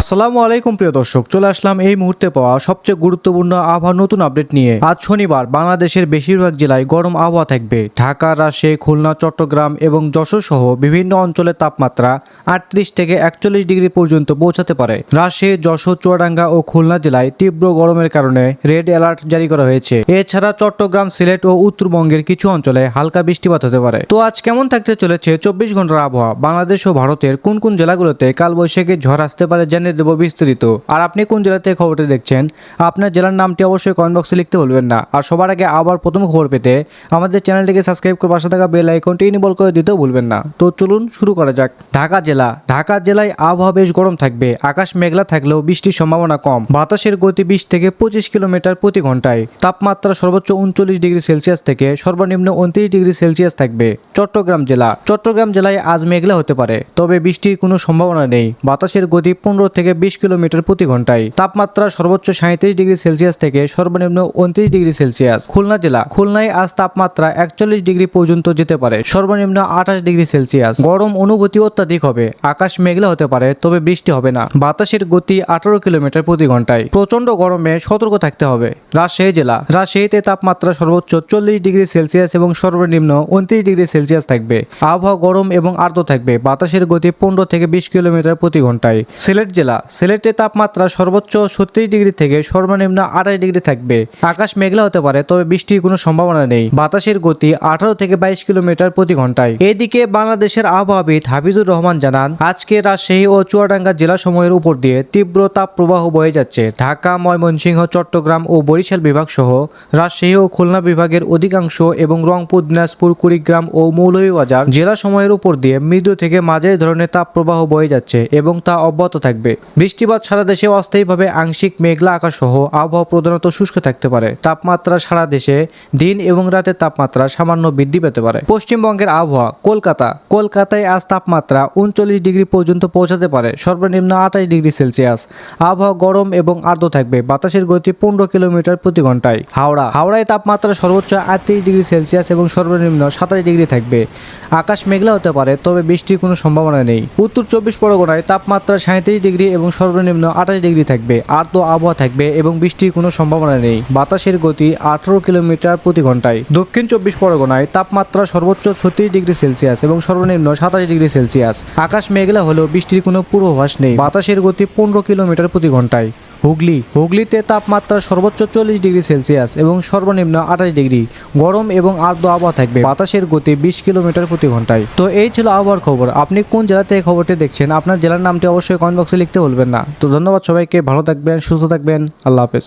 আসসালামু আলাইকুম প্রিয় দর্শক, চলে আসলাম এই মুহূর্তে পাওয়া সবচেয়ে গুরুত্বপূর্ণ আবহাওয়ার নতুন আপডেট নিয়ে। আজ শনিবার বাংলাদেশের বেশিরভাগ জেলায় গরম আবহাওয়া থাকবে। ঢাকা, রাজশাহী, খুলনা, চট্টগ্রাম এবং যশোর সহ বিভিন্ন অঞ্চলের তাপমাত্রা 38 থেকে 41 ডিগ্রি পর্যন্ত পৌঁছাতে পারে। রাজশাহী, যশোর, চুয়াডাঙ্গা ও খুলনা জেলায় তীব্র গরমের কারণে রেড অ্যালার্ট জারি করা হয়েছে। এছাড়া চট্টগ্রাম, সিলেট ও উত্তরবঙ্গের কিছু অঞ্চলে হালকা বৃষ্টিপাত হতে পারে। তো আজ কেমন থাকতে চলেছে 24 ঘন্টার আবহাওয়া, বাংলাদেশ ও ভারতের কোন কোন জেলাগুলোতে কালবৈশাখী ঝড় আসতে পারে জানিয়ে দেবো বিস্তারিত। আর আপনি কোন জেলাতে খবরটি দেখছেন, আপনার জেলার নামটি অবশ্যই কমেন্ট বক্সে লিখতে ভুলবেন না। আর সবার আগে আবার প্রথম খবর পেতে আমাদের চ্যানেলটিকে সাবস্ক্রাইব করে পাশে থাকা বেল আইকনটি ইনেবল করে দিতেও ভুলবেন না। তো চলুন শুরু করা যাক। ঢাকা জেলায় আবহাওয়া বেশ গরম থাকবে। আকাশ মেঘলা থাকলেও বৃষ্টির সম্ভাবনা কম। বাতাসের গতি 20 থেকে 25 কিলোমিটার প্রতি ঘন্টায়। তাপমাত্রা সর্বোচ্চ 39 ডিগ্রি সেলসিয়াস থেকে সর্বনিম্ন 29 ডিগ্রি সেলসিয়াস থাকবে। চট্টগ্রাম জেলায় আজ মেঘলা হতে পারে, তবে বৃষ্টির কোনো সম্ভাবনা নেই। বাতাসের গতি 15 থেকে 20 কিলোমিটার প্রতি ঘন্টায়। তাপমাত্রা সর্বোচ্চ 37 ডিগ্রি সেলসিয়াস থেকে সর্বনিম্ন 29 ডিগ্রি সেলসিয়াস। খুলনায় আজ তাপমাত্রা 41 ডিগ্রি পর্যন্ত যেতে পারে, সর্বনিম্ন 28 ডিগ্রি সেলসিয়াস। গরম অনুভূতি অত্যাধিক হবে। আকাশ মেঘলা হতে পারে, তবে বৃষ্টি হবে না। বাতাসের গতি 18 কিলোমিটার প্রতি ঘন্টায়। প্রচন্ড গরমে সতর্ক থাকতে হবে। রাজশাহীতে তাপমাত্রা সর্বোচ্চ 40 ডিগ্রি সেলসিয়াস এবং সর্বনিম্ন 29 ডিগ্রি সেলসিয়াস থাকবে। আবহাওয়া গরম এবং আর্দ্র থাকবে। বাতাসের গতি 15 থেকে 20 কিলোমিটার প্রতি ঘন্টায়। সিলেটে তাপমাত্রা সর্বোচ্চ 36 ডিগ্রি থেকে সর্বনিম্ন 28 ডিগ্রি থাকবে। আকাশ মেঘলা হতে পারে, তবে বৃষ্টির কোনো সম্ভাবনা নেই। বাতাসের গতি 18 থেকে 22 কিলোমিটার প্রতি ঘন্টায়। এদিকে বাংলাদেশের আবহাওয়াবিদ হাফিজুর রহমান জানান, আজকে রাজশাহী ও চুয়াডাঙ্গা জেলাসমূহের উপর দিয়ে তীব্র তাপপ্রবাহ বয়ে যাচ্ছে। ঢাকা, ময়মনসিংহ, চট্টগ্রাম ও বরিশাল বিভাগ সহ রাজশাহী ও খুলনা বিভাগের অধিকাংশ এবং রংপুর, দিনাজপুর, কুড়িগ্রাম ও মৌলভীবাজার জেলাসমূহের উপর দিয়ে মৃদু থেকে মাঝারি ধরনের তাপপ্রবাহ বয়ে যাচ্ছে এবং তা অব্যাহত থাকবে। বৃষ্টিপাত সারা দেশে অস্থায়ীভাবে আংশিক মেঘলা আকাশ সহ আবহাওয়া প্রধানত শুষ্ক থাকতে পারে। তাপমাত্রা সারা দেশে দিন এবং রাতের তাপমাত্রা সামান্য বৃদ্ধি পেতে পারে। পশ্চিমবঙ্গের আবহাওয়া। কলকাতায় আজ তাপমাত্রা 39 ডিগ্রি পর্যন্ত পৌঁছাতে পারে, সর্বনিম্ন 28 ডিগ্রি সেলসিয়াস। আবহাওয়া গরম এবং আর্দ্র থাকবে। বাতাসের গতি 15 কিলোমিটার প্রতি ঘন্টায়। হাওড়ায় তাপমাত্রা সর্বোচ্চ 38 ডিগ্রি সেলসিয়াস এবং সর্বনিম্ন 27 ডিগ্রি থাকবে। আকাশ মেঘলা হতে পারে, তবে বৃষ্টির কোনো সম্ভাবনা নেই। উত্তর 24 পরগনায় তাপমাত্রা 37 ডিগ্রি এবং সর্বনিম্ন 28 ডিগ্রি থাকবে। আর্দ্র আবহাওয়া থাকবে এবং বৃষ্টির কোনো সম্ভাবনা নেই। বাতাসের গতি 18 কিলোমিটার প্রতি ঘন্টায়। দক্ষিণ 24 পরগনায় তাপমাত্রা সর্বোচ্চ 36 ডিগ্রি সেলসিয়াস এবং সর্বনিম্ন 27 ডিগ্রি সেলসিয়াস। আকাশ মেঘলা হলেও বৃষ্টির কোনো পূর্বাভাস নেই। বাতাসের গতি 15 কিলোমিটার প্রতি ঘন্টায়। হুগলিতে তাপমাত্রা সর্বোচ্চ 40 ডিগ্রি সেলসিয়াস এবং সর্বনিম্ন 28 ডিগ্রি। গরম এবং আর্দ্র আবহাওয়া থাকবে। বাতাসের গতি 20 কিলোমিটার প্রতি ঘন্টায়। তো এই ছিল আবহাওয়ার খবর। আপনি কোন জেলা থেকে খবরটি দেখছেন, আপনার জেলার নামটি অবশ্যই কমেন্ট বক্সে লিখতে ভুলবেন না। তো ধন্যবাদ সবাইকে, ভালো থাকবেন, সুস্থ থাকবেন, আল্লাহ হাফেজ।